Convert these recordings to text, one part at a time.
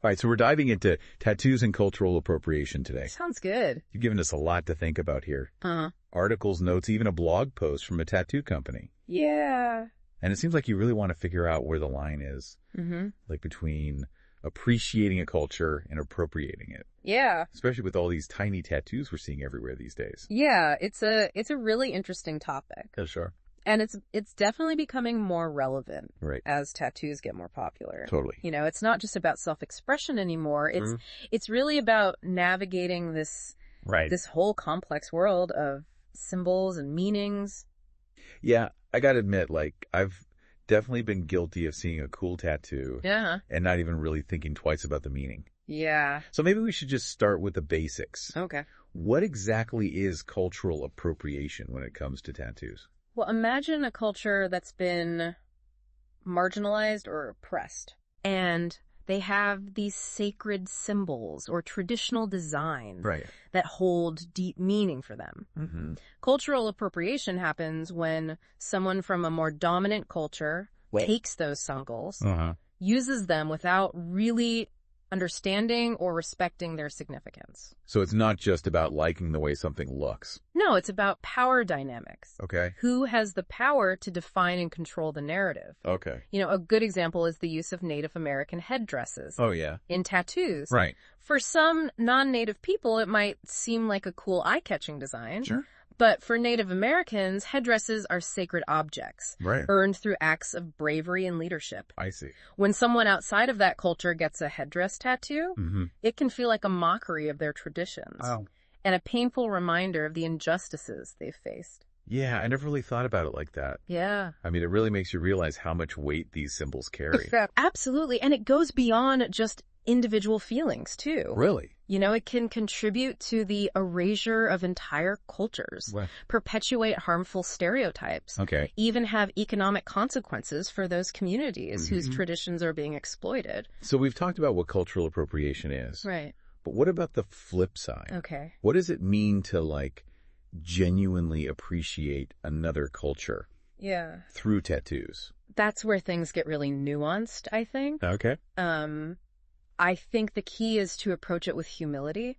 All right, so we're diving into tattoos and cultural appropriation today. Sounds good. You've given us a lot to think about here. Uh-huh. Articles, notes, even a blog post from a tattoo company. Yeah. And it seems like you really want to figure out where the line is, like between appreciating a culture and appropriating it. Yeah. Especially with all these tiny tattoos we're seeing everywhere these days. Yeah, it's a really interesting topic. Yeah, sure. And it's definitely becoming more relevant as tattoos get more popular. Totally. You know, it's not just about self-expression anymore. It's really about navigating this whole complex world of symbols and meanings. Yeah, I gotta admit, like, I've definitely been guilty of seeing a cool tattoo and not even really thinking twice about the meaning. Yeah. So maybe we should just start with the basics. Okay. What exactly is cultural appropriation when it comes to tattoos? Well, imagine a culture that's been marginalized or oppressed, and they have these sacred symbols or traditional designs that hold deep meaning for them. Cultural appropriation happens when someone from a more dominant culture takes those symbols, uses them without really understanding or respecting their significance. So it's not just about liking the way something looks. No, it's about power dynamics. Okay. Who has the power to define and control the narrative? Okay. You know, a good example is the use of Native American headdresses. Oh, yeah. In tattoos. Right. For some non-Native people, it might seem like a cool eye-catching design. Sure. But for Native Americans, headdresses are sacred objects, earned through acts of bravery and leadership. I see. When someone outside of that culture gets a headdress tattoo, it can feel like a mockery of their traditions and a painful reminder of the injustices they've faced. Yeah, I never really thought about it like that. Yeah. I mean, it really makes you realize how much weight these symbols carry. Absolutely. And it goes beyond just individual feelings, too. Really? You know, it can contribute to the erasure of entire cultures, perpetuate harmful stereotypes, even have economic consequences for those communities whose traditions are being exploited. So we've talked about what cultural appropriation is. Right. But what about the flip side? Okay. What does it mean to, like, genuinely appreciate another culture through tattoos? That's where things get really nuanced, I think. Okay. I think the key is to approach it with humility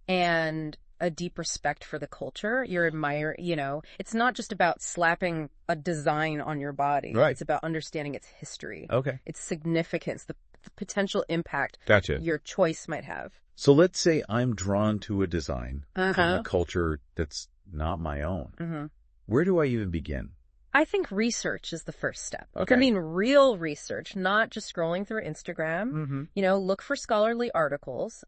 and a deep respect for the culture. You're admiring, you know, it's not just about slapping a design on your body. It's about understanding its history, its significance, the potential impact your choice might have. So let's say I'm drawn to a design from a culture that's not my own. Where do I even begin? I think research is the first step. I mean, real research, not just scrolling through Instagram. You know, look for scholarly articles.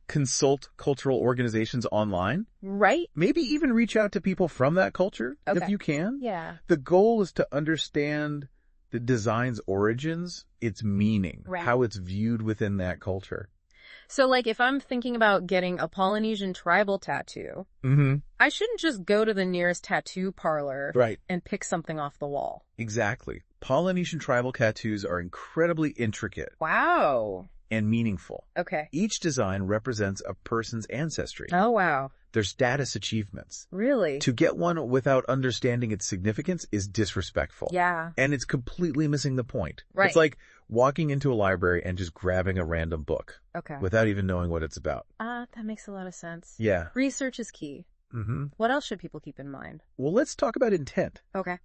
Consult cultural organizations online. Right. Maybe even reach out to people from that culture if you can. Yeah. The goal is to understand the design's origins, its meaning, how it's viewed within that culture. So, like, if I'm thinking about getting a Polynesian tribal tattoo, I shouldn't just go to the nearest tattoo parlor and pick something off the wall. Exactly. Polynesian tribal tattoos are incredibly intricate. Wow. And meaningful. Okay. Each design represents a person's ancestry. Oh, wow. Their status achievements. Really? To get one without understanding its significance is disrespectful. Yeah. And it's completely missing the point. Right. It's like walking into a library and just grabbing a random book. Without even knowing what it's about. That makes a lot of sense. Yeah. Research is key. What else should people keep in mind? Well, let's talk about intent. Okay.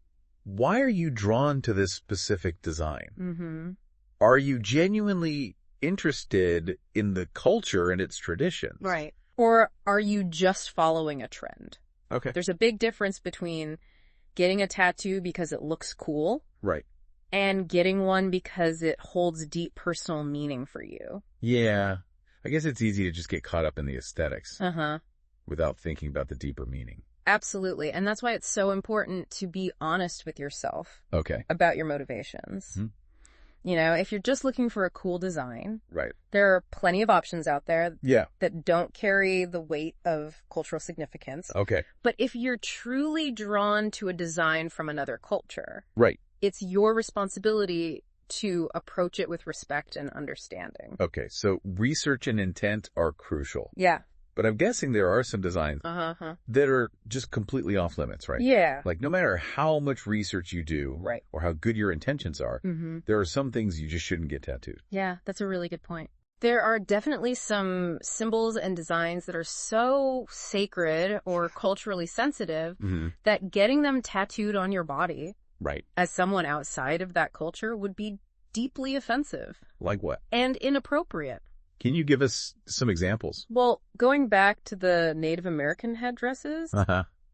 Why are you drawn to this specific design? Are you genuinely interested in the culture and its traditions? Right. Or are you just following a trend? Okay. There's a big difference between getting a tattoo because it looks cool. Right. And getting one because it holds deep personal meaning for you. Yeah. I guess it's easy to just get caught up in the aesthetics. Without thinking about the deeper meaning. Absolutely. And that's why it's so important to be honest with yourself. About your motivations. You know, if you're just looking for a cool design, there are plenty of options out there that don't carry the weight of cultural significance. But if you're truly drawn to a design from another culture, it's your responsibility to approach it with respect and understanding. So research and intent are crucial. Yeah. But I'm guessing there are some designs that are just completely off limits, right? Yeah. Like no matter how much research you do or how good your intentions are, there are some things you just shouldn't get tattooed. Yeah, that's a really good point. There are definitely some symbols and designs that are so sacred or culturally sensitive that getting them tattooed on your body as someone outside of that culture would be deeply offensive. Like what? And inappropriate. Can you give us some examples? Well, going back to the Native American headdresses,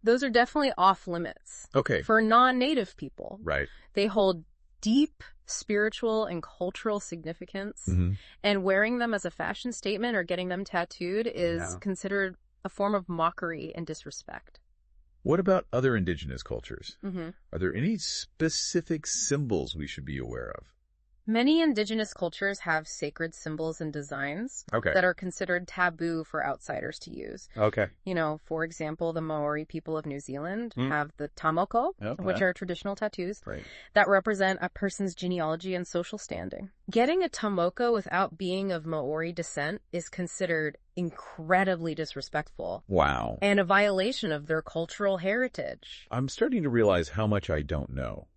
those are definitely off limits. Okay. For non-Native people. Right. They hold deep spiritual and cultural significance, and wearing them as a fashion statement or getting them tattooed is considered a form of mockery and disrespect. What about other indigenous cultures? Are there any specific symbols we should be aware of? Many indigenous cultures have sacred symbols and designs that are considered taboo for outsiders to use. You know, for example, the Maori people of New Zealand have the tamoko, which are traditional tattoos that represent a person's genealogy and social standing. Getting a tamoko without being of Maori descent is considered incredibly disrespectful. Wow. And a violation of their cultural heritage. I'm starting to realize how much I don't know.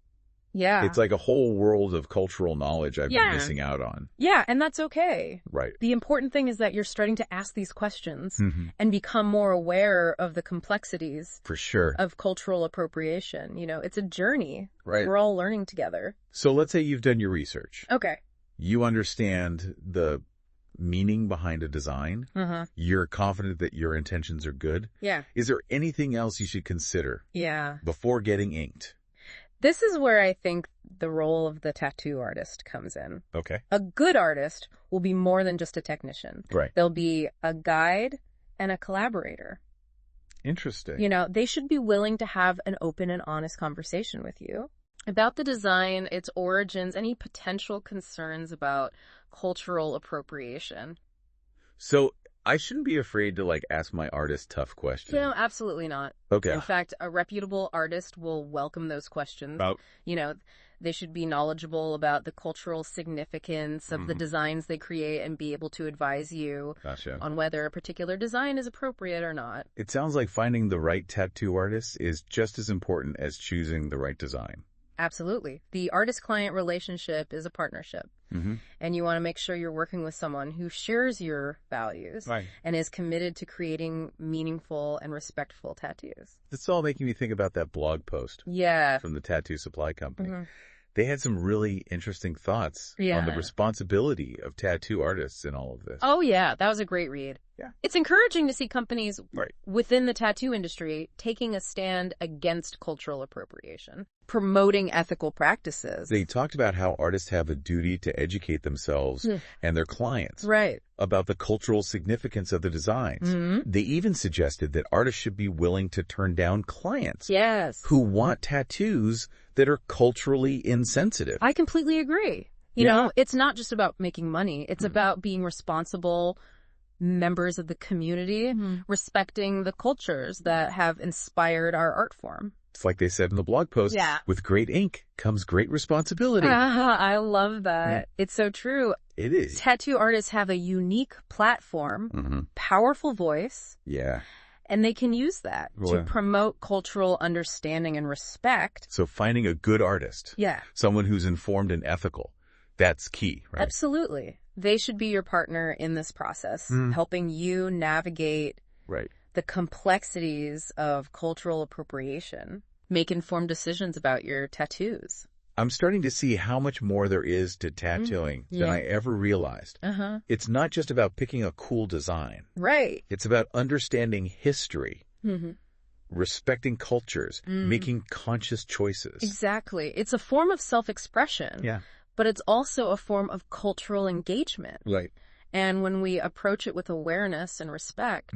Yeah. It's like a whole world of cultural knowledge I've been missing out on. Yeah, and that's okay. Right. The important thing is that you're starting to ask these questions and become more aware of the complexities For sure. of cultural appropriation. You know, it's a journey. Right. We're all learning together. So let's say you've done your research. Okay. You understand the meaning behind a design. You're confident that your intentions are good. Yeah. Is there anything else you should consider before getting inked? This is where I think the role of the tattoo artist comes in. Okay. A good artist will be more than just a technician. Right. They'll be a guide and a collaborator. Interesting. You know, they should be willing to have an open and honest conversation with you about the design, its origins, any potential concerns about cultural appropriation. So I shouldn't be afraid to ask my artist tough questions. No, absolutely not. Okay. In fact, a reputable artist will welcome those questions. You know, they should be knowledgeable about the cultural significance of the designs they create and be able to advise you on whether a particular design is appropriate or not. It sounds like finding the right tattoo artist is just as important as choosing the right design. Absolutely. The artist-client relationship is a partnership. And you want to make sure you're working with someone who shares your values and is committed to creating meaningful and respectful tattoos. It's all making me think about that blog post from the tattoo supply company. They had some really interesting thoughts on the responsibility of tattoo artists in all of this. Oh, yeah. That was a great read. Yeah. It's encouraging to see companies within the tattoo industry taking a stand against cultural appropriation, promoting ethical practices. They talked about how artists have a duty to educate themselves and their clients about the cultural significance of the designs. They even suggested that artists should be willing to turn down clients who want tattoos that are culturally insensitive. I completely agree. You know, it's not just about making money. It's about being responsible members of the community, respecting the cultures that have inspired our art form. It's like they said in the blog post, with great ink comes great responsibility. I love that. It's so true. It is. Tattoo artists have a unique platform, powerful voice. And they can use that to promote cultural understanding and respect. So finding a good artist, someone who's informed and ethical, that's key, right? Absolutely. They should be your partner in this process, helping you navigate the complexities of cultural appropriation, make informed decisions about your tattoos. I'm starting to see how much more there is to tattooing than I ever realized. It's not just about picking a cool design. It's about understanding history, respecting cultures, making conscious choices. Exactly. It's a form of self-expression. But it's also a form of cultural engagement. And when we approach it with awareness and respect,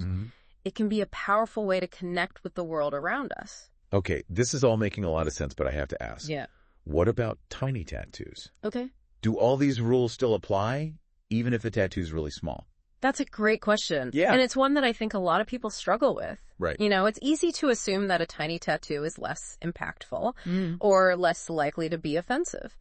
it can be a powerful way to connect with the world around us. Okay, this is all making a lot of sense, but I have to ask. What about tiny tattoos? Do all these rules still apply, even if the tattoo's really small? That's a great question. And it's one that I think a lot of people struggle with. You know, it's easy to assume that a tiny tattoo is less impactful or less likely to be offensive.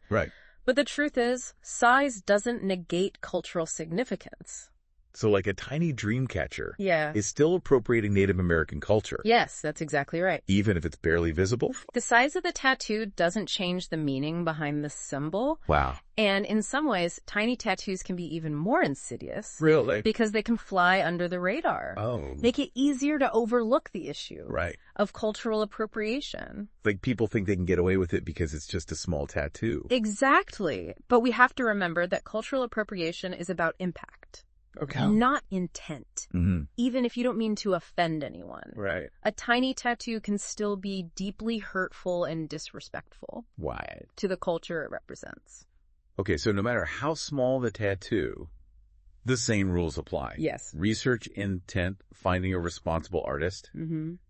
But the truth is, size doesn't negate cultural significance. So like a tiny dream catcher Yeah. is still appropriating Native American culture. Yes, that's exactly right. Even if it's barely visible? The size of the tattoo doesn't change the meaning behind the symbol. Wow. And in some ways, tiny tattoos can be even more insidious. Really? Because they can fly under the radar. Oh. Make it easier to overlook the issue. Right. Of cultural appropriation. Like people think they can get away with it because it's just a small tattoo. Exactly. But we have to remember that cultural appropriation is about impact. Okay. Not intent. Mm-hmm. Even if you don't mean to offend anyone. Right. A tiny tattoo can still be deeply hurtful and disrespectful. Why? To the culture it represents. Okay, so no matter how small the tattoo, the same rules apply. Yes. Research, intent, finding a responsible artist,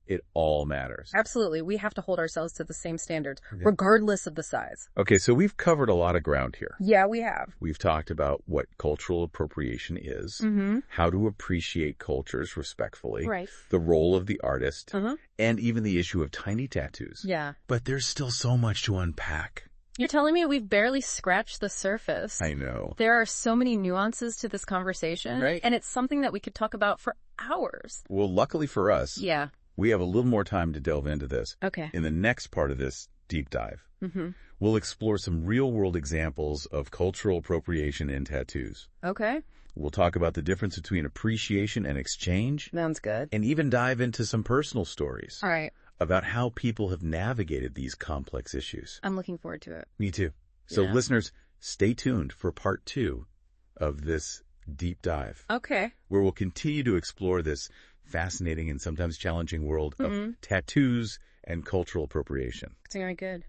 it all matters. Absolutely. We have to hold ourselves to the same standards, regardless of the size. Okay, so we've covered a lot of ground here. Yeah, we have. We've talked about what cultural appropriation is, how to appreciate cultures respectfully, Right. the role of the artist, and even the issue of tiny tattoos. Yeah. But there's still so much to unpack. You're telling me we've barely scratched the surface. I know. There are so many nuances to this conversation, right? And it's something that we could talk about for hours. Well, luckily for us, we have a little more time to delve into this. Okay. In the next part of this deep dive, we'll explore some real-world examples of cultural appropriation in tattoos. Okay. We'll talk about the difference between appreciation and exchange. Sounds good. And even dive into some personal stories. All right. About how people have navigated these complex issues. I'm looking forward to it. Me too. So listeners, stay tuned for part 2 of this deep dive. Okay. Where we'll continue to explore this fascinating and sometimes challenging world of tattoos and cultural appropriation. It's very good.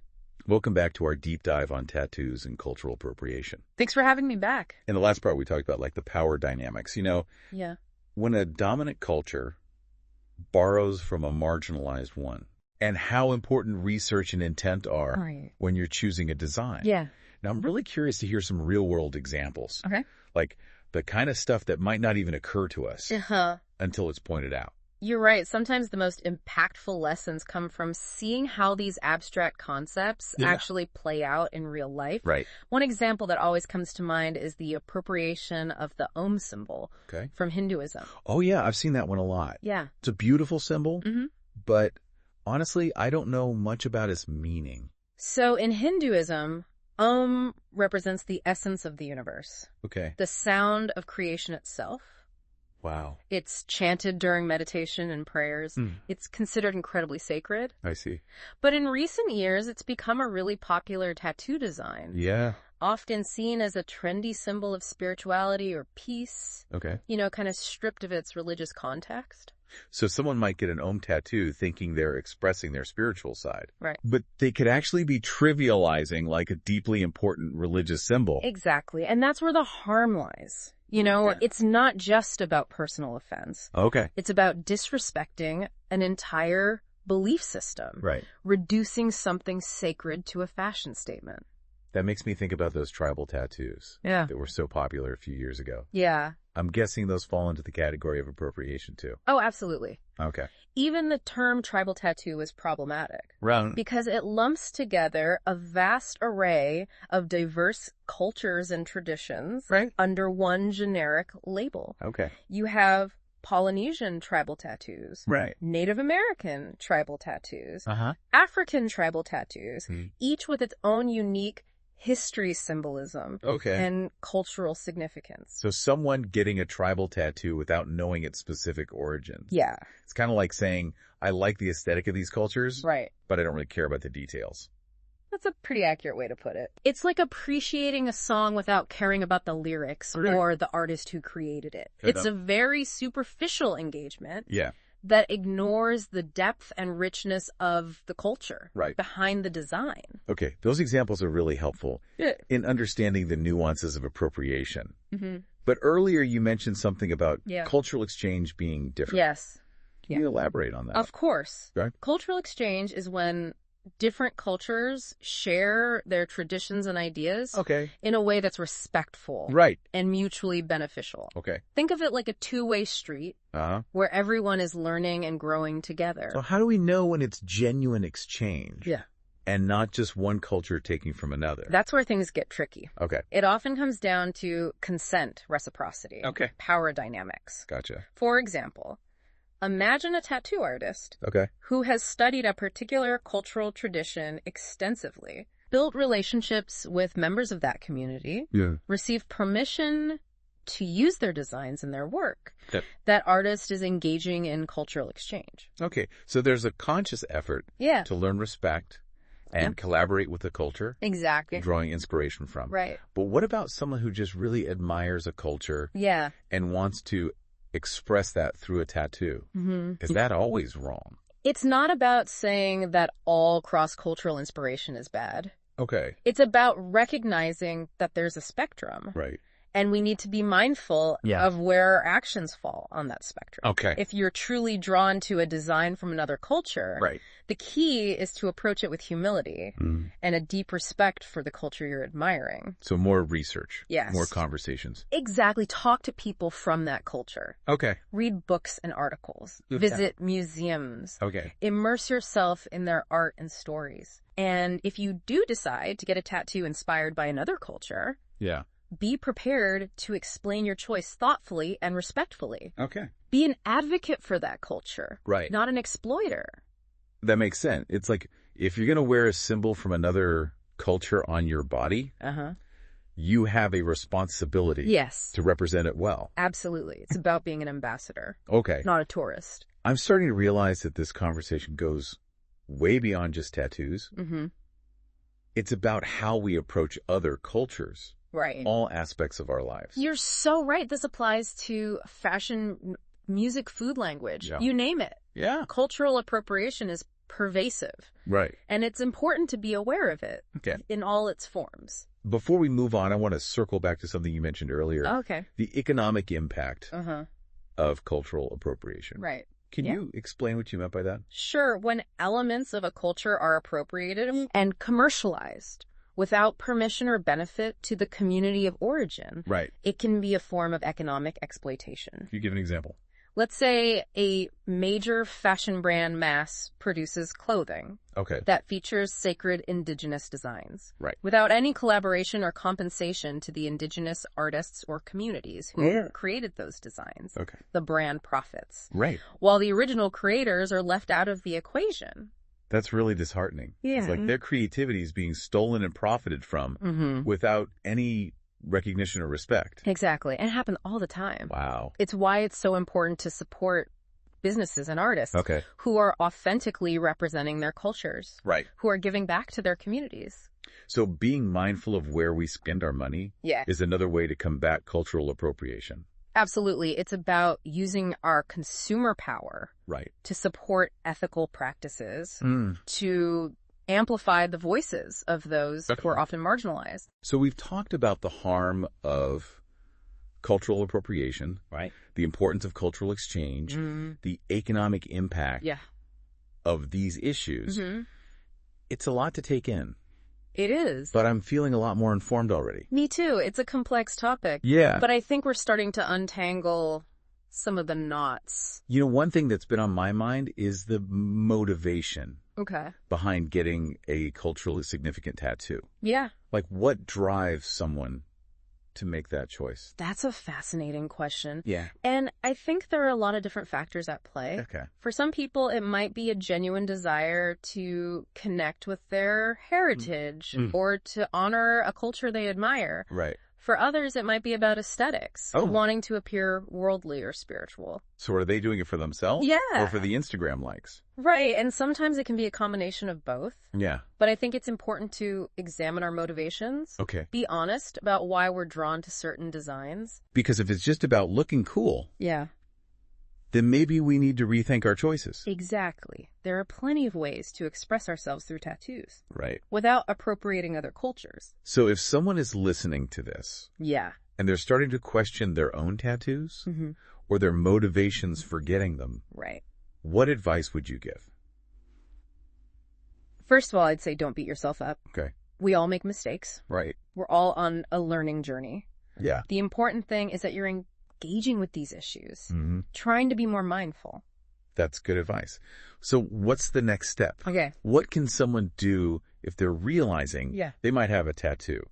Welcome back to our deep dive on tattoos and cultural appropriation. Thanks for having me back. In the last part, we talked about like the power dynamics. You know, when a dominant culture borrows from a marginalized one, and how important research and intent are when you're choosing a design. Yeah. Now, I'm really curious to hear some real-world examples. Okay. Like the kind of stuff that might not even occur to us until it's pointed out. You're right. Sometimes the most impactful lessons come from seeing how these abstract concepts actually play out in real life. Right. One example that always comes to mind is the appropriation of the Om symbol from Hinduism. Oh, yeah. I've seen that one a lot. Yeah. It's a beautiful symbol, but honestly, I don't know much about its meaning. So in Hinduism, Om represents the essence of the universe. Okay. The sound of creation itself. Wow. It's chanted during meditation and prayers. It's considered incredibly sacred. I see. But in recent years, it's become a really popular tattoo design. Yeah. Often seen as a trendy symbol of spirituality or peace. Okay. You know, kind of stripped of its religious context. So someone might get an Om tattoo thinking they're expressing their spiritual side. Right. But they could actually be trivializing like a deeply important religious symbol. Exactly. And that's where the harm lies. You know, it's not just about personal offense. Okay. It's about disrespecting an entire belief system. Right. Reducing something sacred to a fashion statement. That makes me think about those tribal tattoos. Yeah. That were so popular a few years ago. Yeah. I'm guessing those fall into the category of appropriation too. Oh, absolutely. Okay. Even the term tribal tattoo is problematic. Right. Because it lumps together a vast array of diverse cultures and traditions under one generic label. Okay. You have Polynesian tribal tattoos. Right. Native American tribal tattoos. African tribal tattoos. Each with its own unique history symbolism and cultural significance. So someone getting a tribal tattoo without knowing its specific origins. Yeah. It's kind of like saying, I like the aesthetic of these cultures, but I don't really care about the details. That's a pretty accurate way to put it. It's like appreciating a song without caring about the lyrics or the artist who created it. It's a very superficial engagement. Yeah. That ignores the depth and richness of the culture behind the design. Okay, those examples are really helpful in understanding the nuances of appropriation. But earlier you mentioned something about cultural exchange being different. Yes. Can you elaborate on that? Of course. Cultural exchange is when different cultures share their traditions and ideas in a way that's respectful and mutually beneficial. Think of it like a two-way street where everyone is learning and growing together. So how do we know when it's genuine exchange? And not just one culture taking from another. That's where things get tricky. Okay. It often comes down to consent, reciprocity. Okay. Power dynamics. Gotcha. For example, imagine a tattoo artist. Okay. Who has studied a particular cultural tradition extensively, built relationships with members of that community, received permission to use their designs in their work. Yep. That artist is engaging in cultural exchange. Okay. So there's a conscious effort to learn respect and collaborate with the culture. Exactly. Drawing inspiration from. Right. But what about someone who just really admires a culture and wants to express that through a tattoo? Is that always wrong? It's not about saying that all cross-cultural inspiration is bad. Okay. It's about recognizing that there's a spectrum. Right. And we need to be mindful of where our actions fall on that spectrum. Okay. If you're truly drawn to a design from another culture, the key is to approach it with humility and a deep respect for the culture you're admiring. So more research. Yes. More conversations. Exactly. Talk to people from that culture. Okay. Read books and articles. Visit museums. Okay. Immerse yourself in their art and stories. And if you do decide to get a tattoo inspired by another culture, be prepared to explain your choice thoughtfully and respectfully. Okay. Be an advocate for that culture. Right. Not an exploiter. That makes sense. It's like if you're going to wear a symbol from another culture on your body, you have a responsibility to represent it well. Absolutely. It's about being an ambassador. Okay. Not a tourist. I'm starting to realize that this conversation goes way beyond just tattoos. It's about how we approach other cultures. Right. All aspects of our lives. You're so right. This applies to fashion, music, food, language. You name it. Yeah. Cultural appropriation is pervasive. Right. And it's important to be aware of it in all its forms. Before we move on, I want to circle back to something you mentioned earlier. Okay. The economic impact of cultural appropriation. Right. Can you explain what you meant by that? Sure. When elements of a culture are appropriated and commercialized without permission or benefit to the community of origin, it can be a form of economic exploitation. Can you give an example? Let's say a major fashion brand mass produces clothing that features sacred indigenous designs without any collaboration or compensation to the indigenous artists or communities who created those designs. The brand profits. While the original creators are left out of the equation. That's really disheartening. It's like their creativity is being stolen and profited from without any recognition or respect. Exactly. And it happens all the time. Wow. It's why it's so important to support businesses and artists who are authentically representing their cultures. Who are giving back to their communities. So being mindful of where we spend our money is another way to combat cultural appropriation. Absolutely. It's about using our consumer power to support ethical practices, to amplify the voices of those who are often marginalized. So we've talked about the harm of cultural appropriation, the importance of cultural exchange, the economic impact of these issues. It's a lot to take in. It is. But I'm feeling a lot more informed already. Me too. It's a complex topic. Yeah. But I think we're starting to untangle some of the knots. You know, one thing that's been on my mind is the motivation behind getting a culturally significant tattoo. Yeah. Like, what drives someone to make that choice? That's a fascinating question. Yeah. And I think there are a lot of different factors at play. Okay. For some people, it might be a genuine desire to connect with their heritage or to honor a culture they admire. Right. For others, it might be about aesthetics, wanting to appear worldly or spiritual. So are they doing it for themselves? Yeah. Or for the Instagram likes? Right. And sometimes it can be a combination of both. Yeah. But I think it's important to examine our motivations. Okay. Be honest about why we're drawn to certain designs. Because if it's just about looking cool, then maybe we need to rethink our choices. Exactly. There are plenty of ways to express ourselves through tattoos. Right. Without appropriating other cultures. So if someone is listening to this, and they're starting to question their own tattoos, or their motivations for getting them, what advice would you give? First of all, I'd say don't beat yourself up. Okay. We all make mistakes. Right. We're all on a learning journey. Yeah. The important thing is that you're engaging with these issues, trying to be more mindful. That's good advice. So what's the next step? Okay. What can someone do if they're realizing they might have a tattoo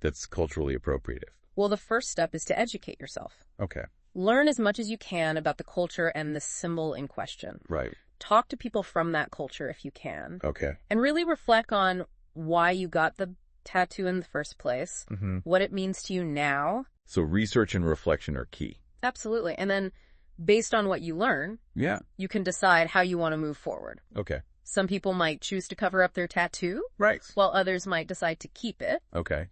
that's culturally appropriative? Well, the first step is to educate yourself. Okay. Learn as much as you can about the culture and the symbol in question. Right. Talk to people from that culture if you can. Okay. And really reflect on why you got the tattoo in the first place, what it means to you now. So research and reflection are key. Absolutely. And then based on what you learn, you can decide how you want to move forward. Okay. Some people might choose to cover up their tattoo, right, while others might decide to keep it. Okay.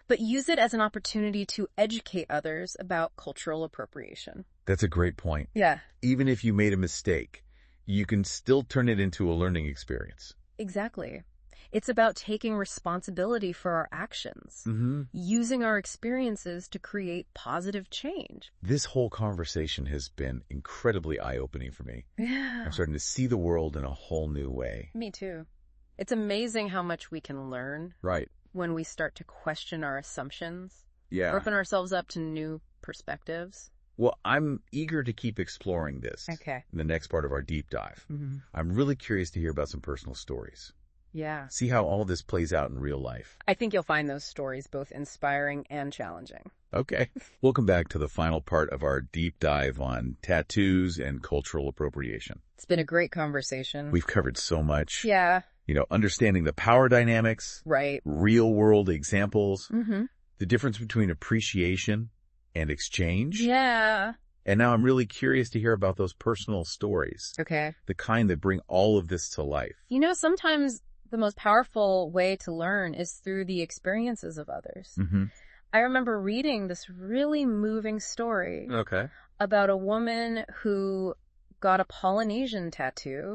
But use it as an opportunity to educate others about cultural appropriation. That's a great point. Yeah. Even if you made a mistake, you can still turn it into a learning experience. Exactly. It's about taking responsibility for our actions, using our experiences to create positive change. This whole conversation has been incredibly eye-opening for me. Yeah. I'm starting to see the world in a whole new way. Me too. It's amazing how much we can learn. Right. When we start to question our assumptions. Yeah. Open ourselves up to new perspectives. Well, I'm eager to keep exploring this. Okay. In the next part of our deep dive. I'm really curious to hear about some personal stories. Yeah. See how all this plays out in real life. I think you'll find those stories both inspiring and challenging. Okay. Welcome back to the final part of our deep dive on tattoos and cultural appropriation. It's been a great conversation. We've covered so much. Yeah. You know, understanding the power dynamics. Right. Real world examples. The difference between appreciation and exchange. Yeah. And now I'm really curious to hear about those personal stories. Okay. The kind that bring all of this to life. You know, sometimes the most powerful way to learn is through the experiences of others. I remember reading this really moving story about a woman who got a Polynesian tattoo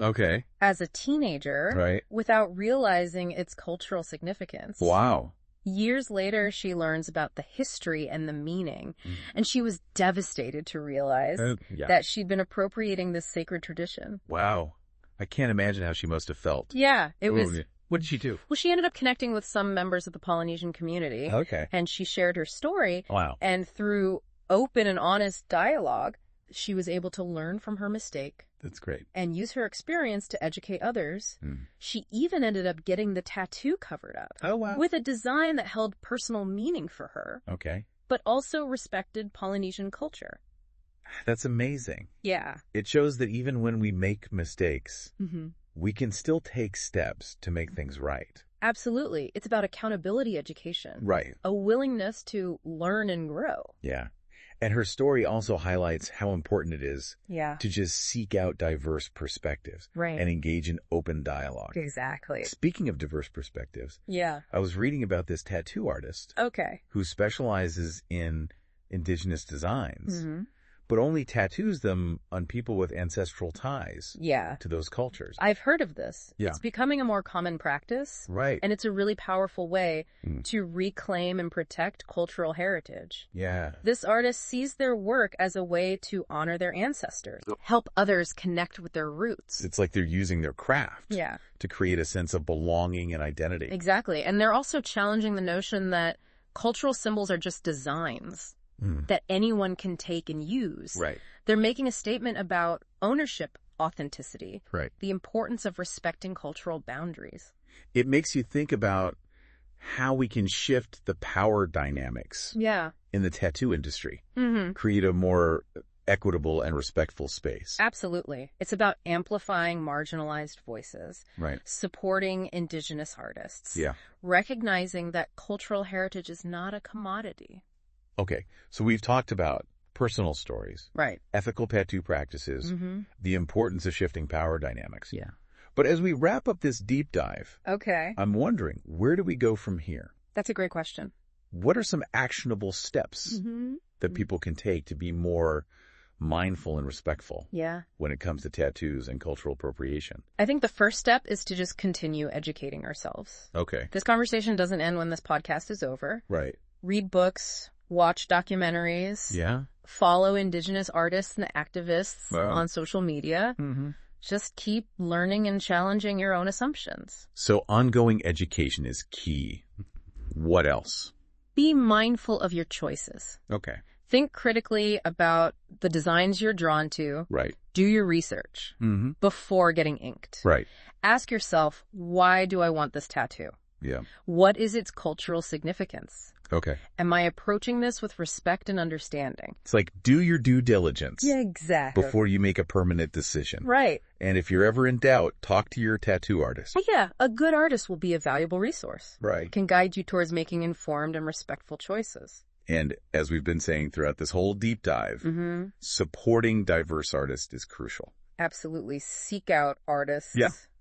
as a teenager without realizing its cultural significance. Wow. Years later, she learns about the history and the meaning, and she was devastated to realize that she'd been appropriating this sacred tradition. Wow. I can't imagine how she must have felt. Yeah, it was... What did she do? Well, she ended up connecting with some members of the Polynesian community. And she shared her story. Wow. And through open and honest dialogue, she was able to learn from her mistake. That's great. And use her experience to educate others. She even ended up getting the tattoo covered up. Oh, wow. With a design that held personal meaning for her. But also respected Polynesian culture. That's amazing. Yeah. It shows that even when we make mistakes, we can still take steps to make things right. Absolutely. It's about accountability education. Right. A willingness to learn and grow. Yeah. And her story also highlights how important it is to just seek out diverse perspectives and engage in open dialogue. Exactly. Speaking of diverse perspectives, I was reading about this tattoo artist who specializes in indigenous designs, but only tattoos them on people with ancestral ties to those cultures. I've heard of this. Yeah. It's becoming a more common practice. Right. And it's a really powerful way to reclaim and protect cultural heritage. Yeah. This artist sees their work as a way to honor their ancestors, help others connect with their roots. It's like they're using their craft to create a sense of belonging and identity. Exactly. And they're also challenging the notion that cultural symbols are just designs that anyone can take and use. Right. They're making a statement about ownership, authenticity, the importance of respecting cultural boundaries. It makes you think about how we can shift the power dynamics in the tattoo industry, create a more equitable and respectful space. Absolutely. It's about amplifying marginalized voices, supporting indigenous artists, recognizing that cultural heritage is not a commodity. Okay, so we've talked about personal stories, ethical tattoo practices, the importance of shifting power dynamics. But as we wrap up this deep dive, I'm wondering, where do we go from here? That's a great question. What are some actionable steps that people can take to be more mindful and respectful when it comes to tattoos and cultural appropriation? I think the first step is to just continue educating ourselves. This conversation doesn't end when this podcast is over. Read books. Watch documentaries. Follow indigenous artists and activists on social media. Just keep learning and challenging your own assumptions. So ongoing education is key. What else? Be mindful of your choices. Think critically about the designs you're drawn to. Do your research before getting inked. Ask yourself, why do I want this tattoo? Yeah. What is its cultural significance? Okay. Am I approaching this with respect and understanding? It's like, do your due diligence. Yeah, exactly. Before you make a permanent decision. Right. And if you're ever in doubt, talk to your tattoo artist. Yeah, a good artist will be a valuable resource. Right. Can guide you towards making informed and respectful choices. And as we've been saying throughout this whole deep dive, supporting diverse artists is crucial. Absolutely. Seek out artists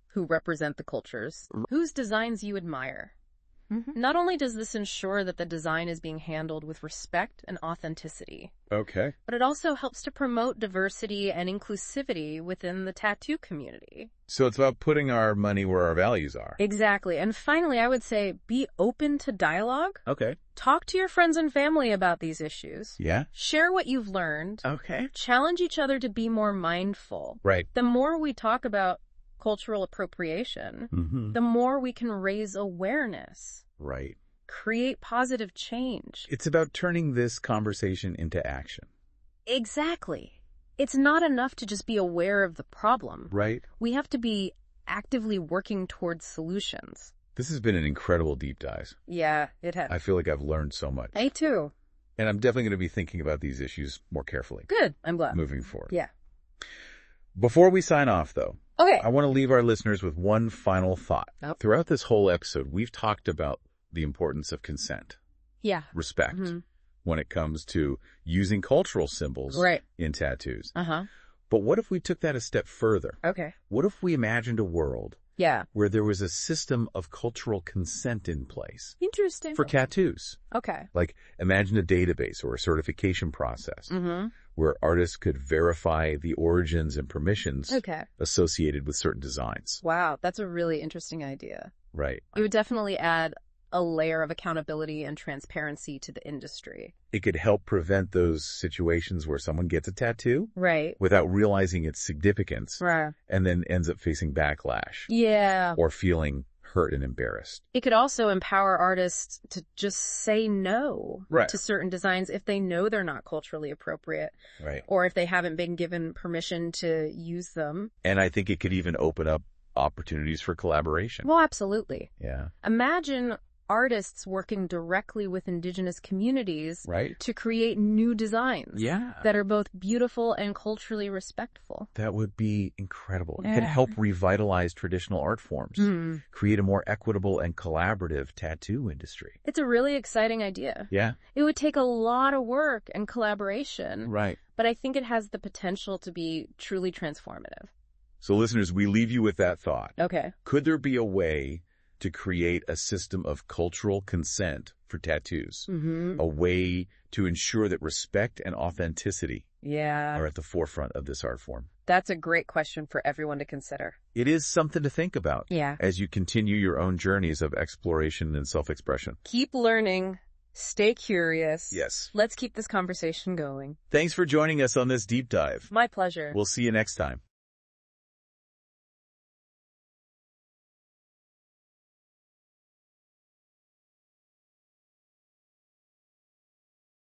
who represent the cultures, whose designs you admire. Not only does this ensure that the design is being handled with respect and authenticity, okay, but it also helps to promote diversity and inclusivity within the tattoo community. So it's about putting our money where our values are. Exactly. And finally, I would say be open to dialogue. Okay. Talk to your friends and family about these issues. Yeah. Share what you've learned. Okay. Challenge each other to be more mindful. Right. The more we talk about cultural appropriation, the more we can raise awareness. Right. Create positive change. It's about turning this conversation into action. Exactly. It's not enough to just be aware of the problem. Right. We have to be actively working towards solutions. This has been an incredible deep dive. Yeah, it has. I feel like I've learned so much. Me too. And I'm definitely going to be thinking about these issues more carefully. Good. I'm glad. Moving forward. Yeah. Before we sign off, though, okay, I want to leave our listeners with one final thought. Oh. Throughout this whole episode, we've talked about the importance of consent. Yeah. Respect. When it comes to using cultural symbols in tattoos. But what if we took that a step further? Okay. What if we imagined a world where there was a system of cultural consent in place? Interesting. For tattoos. Okay. Like, imagine a database or a certification process where artists could verify the origins and permissions associated with certain designs. Wow, that's a really interesting idea. Right. It would definitely add a layer of accountability and transparency to the industry. It could help prevent those situations where someone gets a tattoo without realizing its significance and then ends up facing backlash. Yeah. Or feeling hurt and embarrassed. It could also empower artists to just say no to certain designs if they know they're not culturally appropriate. Right. Or if they haven't been given permission to use them. And I think it could even open up opportunities for collaboration. Well, absolutely. Yeah. Imagine artists working directly with indigenous communities to create new designs that are both beautiful and culturally respectful. That would be incredible. It could help revitalize traditional art forms, create a more equitable and collaborative tattoo industry. It's a really exciting idea. Yeah. It would take a lot of work and collaboration. Right. But I think it has the potential to be truly transformative. So listeners, we leave you with that thought. Okay. Could there be a way to create a system of cultural consent for tattoos? A way to ensure that respect and authenticity are at the forefront of this art form? That's a great question for everyone to consider. It is something to think about as you continue your own journeys of exploration and self-expression. Keep learning. Stay curious. Yes. Let's keep this conversation going. Thanks for joining us on this deep dive. My pleasure. We'll see you next time.